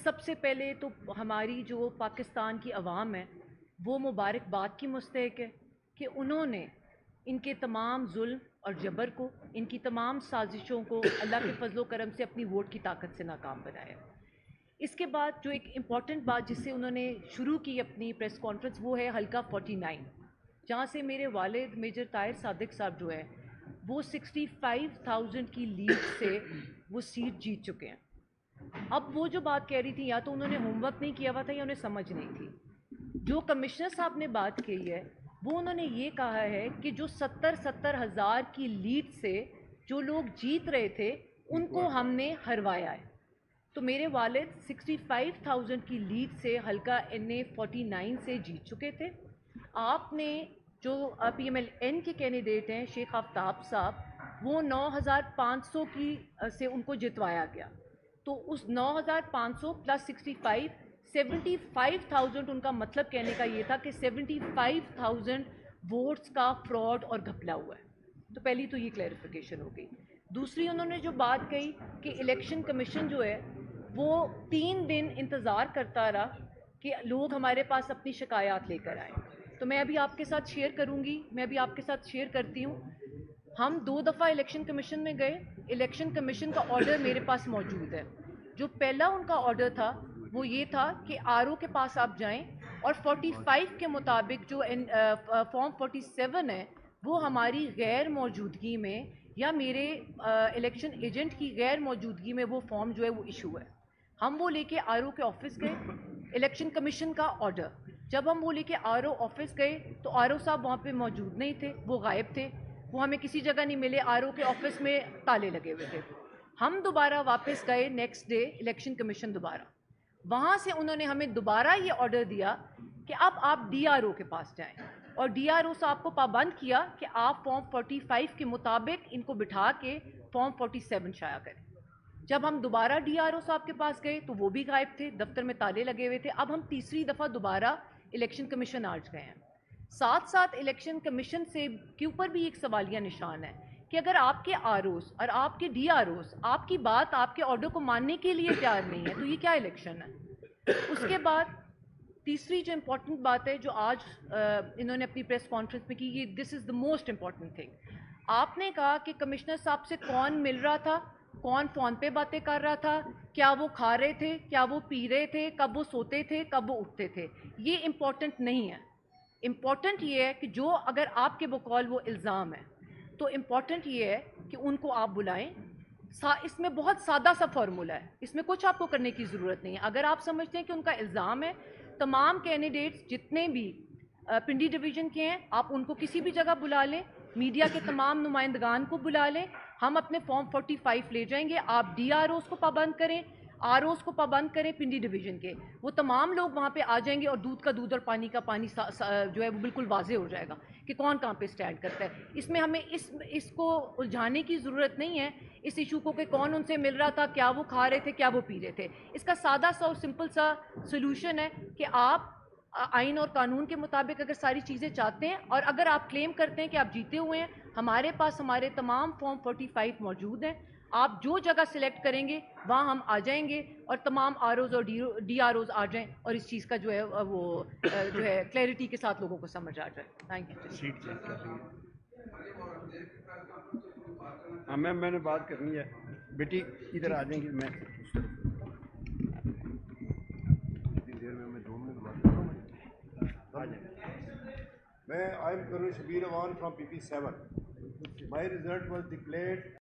सबसे पहले तो हमारी जो पाकिस्तान की अवाम है वो मुबारकबाद की मुस्तहिक है कि उन्होंने इनके तमाम जुल्म और जबर को, इनकी तमाम साजिशों को अल्लाह के फजलो करम से अपनी वोट की ताकत से नाकाम बनाया। इसके बाद जो एक इम्पॉर्टेंट बात जिससे उन्होंने शुरू की अपनी प्रेस कॉन्फ्रेंस वो है हल्का 49, जहाँ से मेरे वालिद मेजर ताहिर सादिक साहब जो है वो 65,000 की लीड से वो सीट जीत चुके हैं। अब वो जो बात कह रही थी या तो उन्होंने होमवर्क नहीं किया हुआ था या उन्हें समझ नहीं थी। जो कमिश्नर साहब ने बात कही है वो उन्होंने ये कहा है कि जो 70 हज़ार की लीड से जो लोग जीत रहे थे उनको हमने हरवाया है। तो मेरे वालिद 65,000 की लीड से हल्का NA 49 से जीत चुके थे। आपने जो PMLN के कैंडिडेट हैं शेख आफ्ताब साहब, वो 9,500 की से उनको जितवाया गया। तो उस 9,500 प्लस 65 75,000 उनका मतलब कहने का ये था कि 75,000 वोट्स का फ्रॉड और घपला हुआ है। तो पहली तो ये क्लैरिफिकेशन हो गई। दूसरी उन्होंने जो बात कही कि इलेक्शन कमीशन जो है वो 3 दिन इंतज़ार करता रहा कि लोग हमारे पास अपनी शिकायत लेकर आए। तो मैं अभी आपके साथ शेयर करूंगी, मैं अभी आपके साथ शेयर करती हूँ। हम 2 दफ़ा इलेक्शन कमीशन में गए, इलेक्शन कमीशन का ऑर्डर मेरे पास मौजूद है। जो पहला उनका ऑर्डर था वो ये था कि RO के पास आप जाएं और 45 के मुताबिक जो फॉर्म 47 है वो हमारी गैर मौजूदगी में या मेरे इलेक्शन एजेंट की गैर मौजूदगी में वो फॉर्म जो है वो इशू है। हम वो लेके RO के ऑफिस गए, इलेक्शन कमीशन का ऑर्डर। जब हम वो लेके RO ऑफिस गए तो RO साहब वहाँ पे मौजूद नहीं थे, वो गायब थे, वो हमें किसी जगह नहीं मिले। RO के ऑफिस में ताले लगे हुए थे। हम दोबारा वापस गए नेक्स्ट डे इलेक्शन कमीशन दोबारा, वहाँ से उन्होंने हमें दोबारा ये ऑर्डर दिया कि अब आप DRO के पास जाएं और DRO साहब को पाबंद किया कि आप फॉर्म 45 के मुताबिक इनको बिठा के फॉर्म 47 शाया करें। जब हम दोबारा DRO साहब के पास गए तो वो भी गायब थे, दफ्तर में ताले लगे हुए थे। अब हम तीसरी दफ़ा दोबारा इलेक्शन कमीशन आज गए हैं। साथ साथ इलेक्शन कमीशन से के ऊपर भी एक सवालिया निशान है कि अगर आपके ROs और आपके DROs आपकी बात, आपके ऑर्डर को मानने के लिए तैयार नहीं है तो ये क्या इलेक्शन है। उसके बाद तीसरी जो इम्पोर्टेंट बात है जो आज इन्होंने अपनी प्रेस कॉन्फ्रेंस में की, ये this is the most important thing. आपने कहा कि कमिश्नर साहब से कौन मिल रहा था, कौन फ़ोन पे बातें कर रहा था, क्या वो खा रहे थे, क्या वो पी रहे थे, कब वो सोते थे, कब वो उठते थे, ये इम्पोर्टेंट नहीं है। इम्पॉर्टेंट ये है कि जो अगर आपके बकौल वो इल्ज़ाम है तो इम्पॉर्टेंट ये है कि उनको आप बुलाएं। इसमें बहुत सादा सा फार्मूला है, इसमें कुछ आपको करने की ज़रूरत नहीं है। अगर आप समझते हैं कि उनका इल्ज़ाम है, तमाम कैंडिडेट्स जितने भी पिंडी डिवीज़न के हैं आप उनको किसी भी जगह बुला लें, मीडिया के तमाम नुमाइंदगान को बुला लें, हम अपने फॉर्म 45 ले जाएंगे। आप DROs को पाबंद करें, ROs को पाबंद करें पिंडी डिवीज़न के, वो तमाम लोग वहाँ पे आ जाएंगे और दूध का दूध और पानी का पानी जो है वो बिल्कुल वाजे हो जाएगा कि कौन कहाँ पे स्टैंड करता है। इसमें हमें इसको उलझाने की ज़रूरत नहीं है, इस इशू को कि कौन उनसे मिल रहा था, क्या वो खा रहे थे, क्या वो पी रहे थे। इसका सादा सा और सिंपल सा सोल्यूशन है कि आप आइन और कानून के मुताबिक अगर सारी चीज़ें चाहते हैं और अगर आप क्लेम करते हैं कि आप जीते हुए हैं, हमारे पास हमारे तमाम फॉर्म 45 मौजूद हैं। आप जो जगह सिलेक्ट करेंगे वहाँ हम आ जाएंगे और तमाम ROs और DROs आ जाएं और इस चीज़ का जो है वो जो है क्लैरिटी के साथ लोगों को समझ आ जाए। Thank you. सीट चेक कर रही है। हाँ मैम, मैंने बात करनी है। बेटी इधर आ जाएंगी, मैं I am Colonel Shabir Awan from PP7. My result was declared